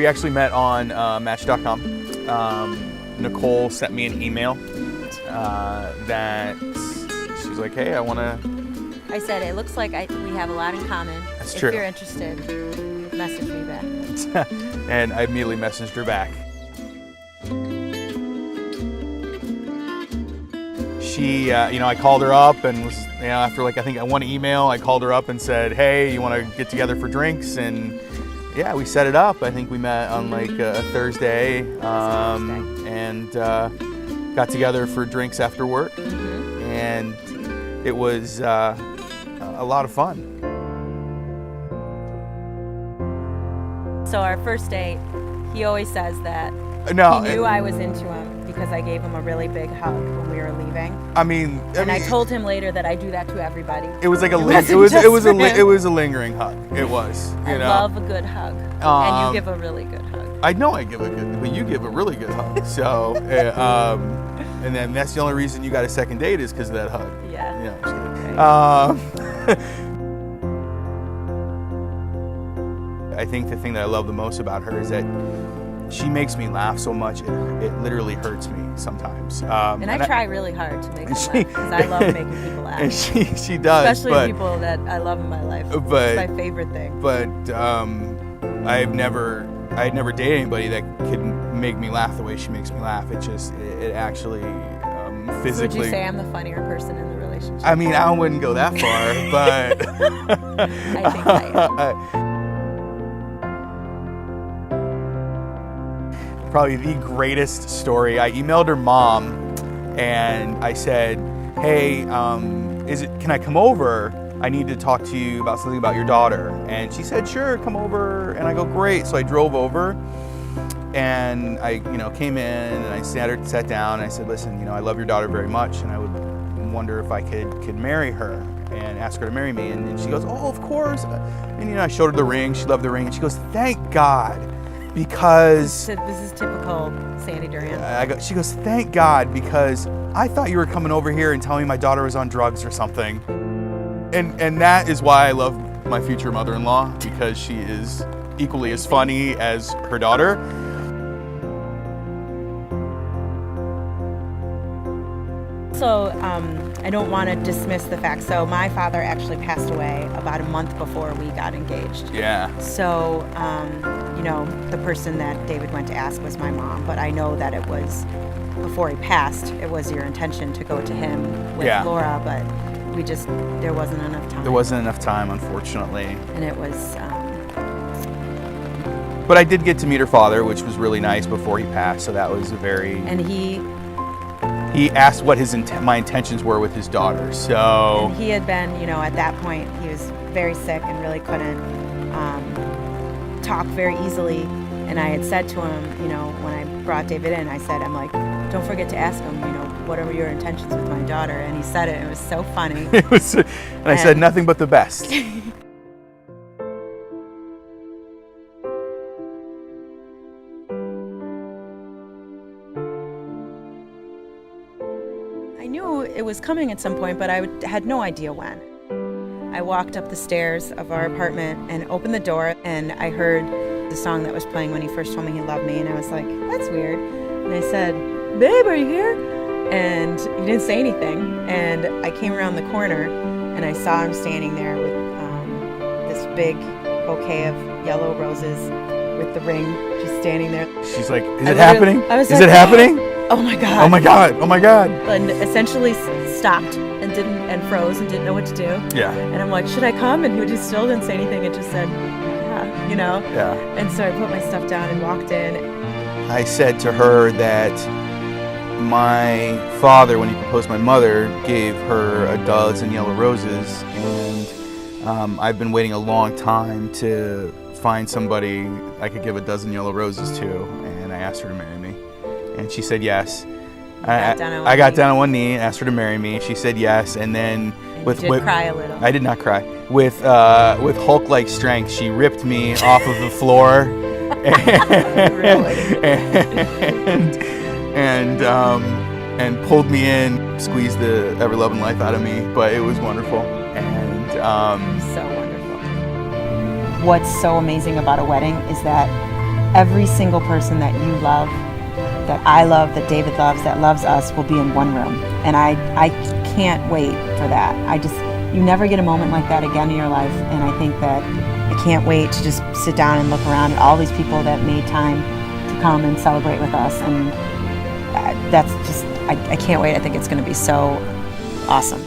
We actually met on Match.com. Nicole sent me an email that she's like, hey, I want to... I said, it looks like we have a lot in common. That's true. If you're interested, message me back. And I immediately messaged her back. She, I called her up and was, after I think one email, I called her up and said, hey, you want to get together for drinks? And yeah, we set it up. I think we met on a Thursday, and got together for drinks after work. Mm-hmm. And it was a lot of fun. So our first date, he always says that he knew I was into him because I gave him a really big hug when we were leaving. I told him later that I do that to everybody. It was like it was a lingering hug. It was. I love a good hug, and you give a really good hug. I know I give a good, but you give a really good hug. So, and then that's the only reason you got a second date is because of that hug. Yeah. Just kidding. I think the thing that I love the most about her is that she makes me laugh so much it literally hurts me sometimes. And I try really hard to make them laugh because I love making people laugh. And she does, especially people that I love in my life. It's my favorite thing. But I had never dated anybody that could make me laugh the way she makes me laugh. It actually physically. So would you say I'm the funnier person in the relationship? I mean, I wouldn't go that far, but I think I am. Probably the greatest story. I emailed her mom and I said, hey, can I come over? I need to talk to you about something about your daughter. And she said, sure, come over. And I go, great. So I drove over and I came in and I sat down and I said, listen, I love your daughter very much and I would wonder if I could marry her and ask her to marry me. And she goes, oh, of course. And I showed her the ring. She loved the ring. And she goes, thank God. Because this is typical Sandy Duran. She goes, thank God, because I thought you were coming over here and telling me my daughter was on drugs or something. And that is why I love my future mother-in-law, because she is equally as funny as her daughter. So I don't want to dismiss the fact. So my father actually passed away about a month before we got engaged. Yeah. So, the person that David went to ask was my mom, but I know that it was, before he passed, it was your intention to go to him with Laura, but there wasn't enough time. There wasn't enough time, unfortunately. And it was... But I did get to meet her father, which was really nice before he passed, so that was a very... And he asked what my intentions were with his daughter, so... And he had been, at that point, he was very sick and really couldn't talk very easily. And I had said to him, when I brought David in, I said, don't forget to ask him, what are your intentions with my daughter? And he said it, and it was so funny. And I said nothing but the best. I knew it was coming at some point, but I had no idea when. I walked up the stairs of our apartment and opened the door, and I heard the song that was playing when he first told me he loved me, and I was like, that's weird. And I said, babe, are you here? And he didn't say anything, and I came around the corner, and I saw him standing there with this big bouquet of yellow roses with the ring, just standing there. She's like, is it happening? Is it happening? Oh my God. Oh my God. Oh my God. And essentially stopped and froze and didn't know what to do. Yeah. And I'm like, should I come? And he just still didn't say anything and just said, yeah, Yeah. And so I put my stuff down and walked in. I said to her that my father, when he proposed my mother, gave her a dozen yellow roses, and I've been waiting a long time to find somebody I could give a dozen yellow roses to, and I asked her to marry me, and she said yes. I got down on one knee and asked her to marry me. She said yes, and then you did cry a little. I did not cry. With Hulk-like strength, she ripped me off of the floor, and pulled me in, squeezed the ever-loving life out of me. But it was wonderful, and so wonderful. What's so amazing about a wedding is that every single person that you love, that I love, that David loves, that loves us, will be in one room. And I can't wait for that. You never get a moment like that again in your life, and I think that I can't wait to just sit down and look around at all these people that made time to come and celebrate with us, and that's just, I can't wait. I think it's going to be so awesome.